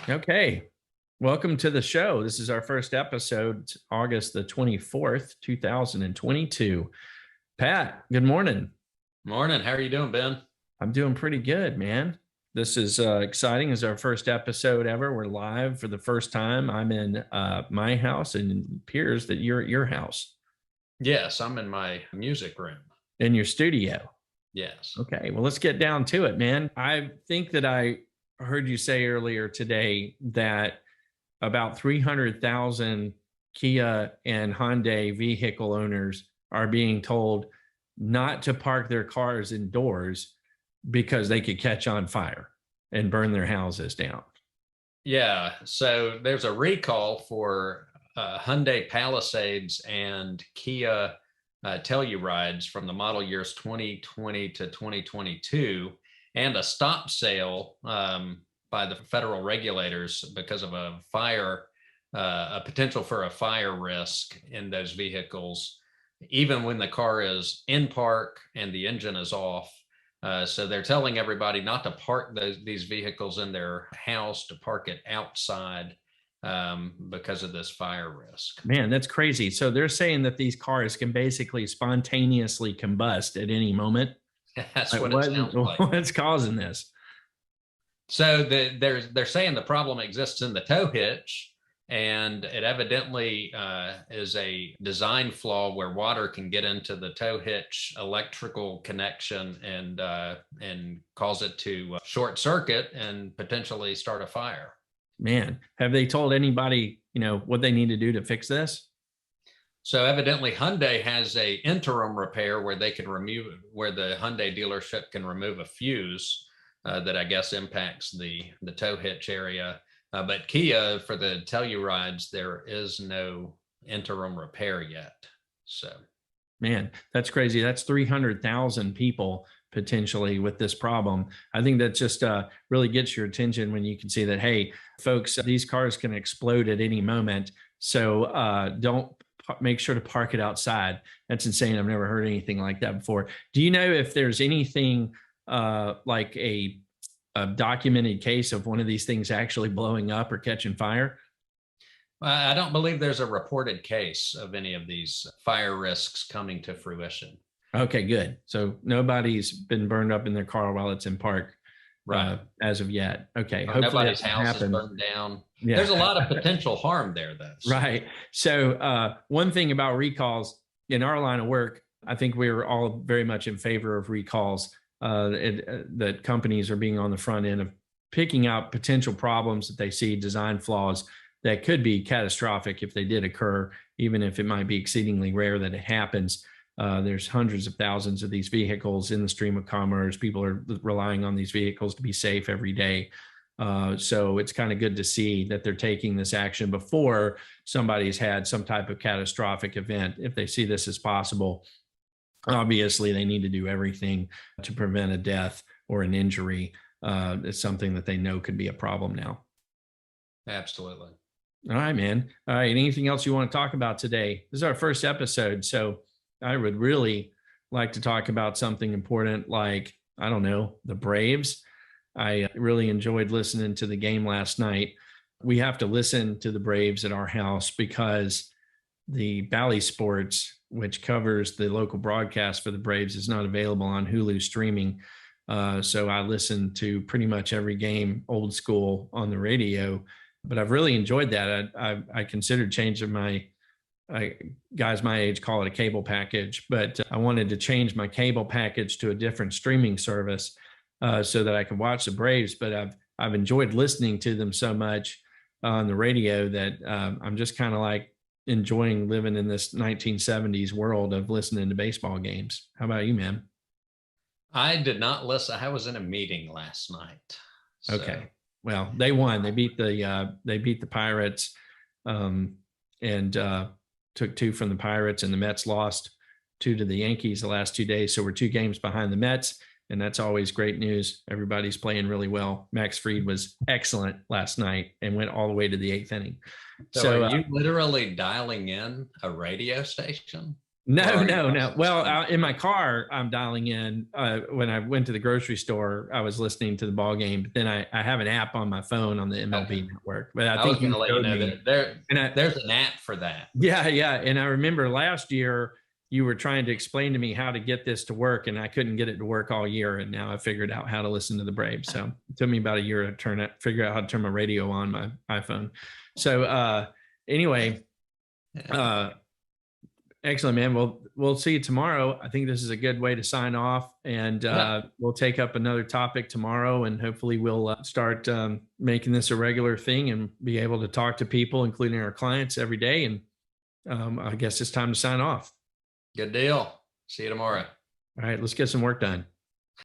Okay. Welcome to the show. This is our first episode, August the 24th, 2022. Pat, good morning. Morning. How are you doing, Ben? I'm doing pretty good, man. This is exciting. It's our first episode ever. We're live for the first time. I'm in my house, and it appears that you're at your house, Yes, I'm in my music room. in your studio. Yes. Okay. Well, let's get down to it, man. I think that I heard you say earlier today that about 300,000 Kia and Hyundai vehicle owners are being told not to park their cars indoors because they could catch on fire and burn their houses down. Yeah. So there's a recall for Hyundai Palisades and Kia Tellurides from the model years 2020 to 2022, and a stop sale by the federal regulators because of a fire, a potential for a fire risk in those vehicles, even when the car is in park and the engine is off. So they're telling everybody not to park these vehicles in their house, to park it outside because of this fire risk. Man, that's crazy. So they're saying that these cars can basically spontaneously combust at any moment. That's Like, what it sounds like. what's causing this? So they're saying the problem exists in the tow hitch, and it evidently is a design flaw where water can get into the tow hitch electrical connection and cause it to short circuit and potentially start a fire. Man, have they told anybody, what they need to do to fix this? So evidently Hyundai has a interim repair where they can where the Hyundai dealership can remove a fuse that I guess impacts the tow hitch area. But Kia, for the Tellurides, there is no interim repair yet. So, Man, that's crazy. That's 300,000 people potentially with this problem. I think that just really gets your attention when you can see that, hey, folks, these cars can explode at any moment. So don't make sure to park it outside. That's insane. I've never heard anything like that before. Do you know if there's anything like a documented case of one of these things actually blowing up or catching fire? I don't believe there's a reported case of any of these fire risks coming to fruition. Okay, good. So nobody's been burned up in their car while it's in park, Right. as of yet. Okay. Or nobody's house is burned down. Yeah. There's a lot of potential harm there, though. Right. So one thing about recalls in our line of work, I think we're all very much in favor of recalls. That companies are being on the front end of picking out potential problems that they see, design flaws that could be catastrophic if they did occur, even if it might be exceedingly rare that it happens. There's hundreds of thousands of these vehicles in the stream of commerce. People are relying on these vehicles to be safe every day. So it's kind of good to see that they're taking this action before somebody's had some type of catastrophic event. If they see this as possible, obviously they need to do everything to prevent a death or an injury. It's something that they know could be a problem now. Absolutely. All right, man. All right. Anything else you want to talk about today? This is our first episode, so I would really like to talk about something important like, I don't know, the Braves. I really enjoyed listening to the game last night. We have to listen to the Braves at our house because the Bally Sports, which covers the local broadcast for the Braves, is not available on Hulu streaming. So I listen to pretty much every game old school on the radio, but I've really enjoyed that. I considered changing guys my age call it a cable package, but I wanted to change my cable package to a different streaming service so that I could watch the Braves. But I've enjoyed listening to them so much on the radio that I'm just kind of like enjoying living in this 1970s world of listening to baseball games. How about you, man? I did not listen. I was in a meeting last night. So. Okay. Well, they won. They beat the Pirates, and took 2 from the Pirates, and the Mets lost 2 to the Yankees the last 2 days. So we're 2 games behind the Mets, and that's always great news. Everybody's playing really well. Max Fried was excellent last night and went all the way to the 8th inning. So are you literally dialing in a radio station? Or are you No. listening to Well, something? in my car, I'm dialing in. When I went to the grocery store, I was listening to the ball game. But then I have an app on my phone on the Okay. MLB network. But I I was think going you to let you showed know me, that and I, there's an app for that. yeah. And I remember last year you were trying to explain to me how to get this to work, and I couldn't get it to work all year. And now I figured out how to listen to the Braves. So it took me about a year to figure out how to turn my radio on my iPhone. So anyway, excellent, man. We'll see you tomorrow. I think this is a good way to sign off, and we'll take up another topic tomorrow, and hopefully we'll start making this a regular thing and be able to talk to people, including our clients, every day. And I guess it's time to sign off. Good deal. See you tomorrow. All right, let's get some work done.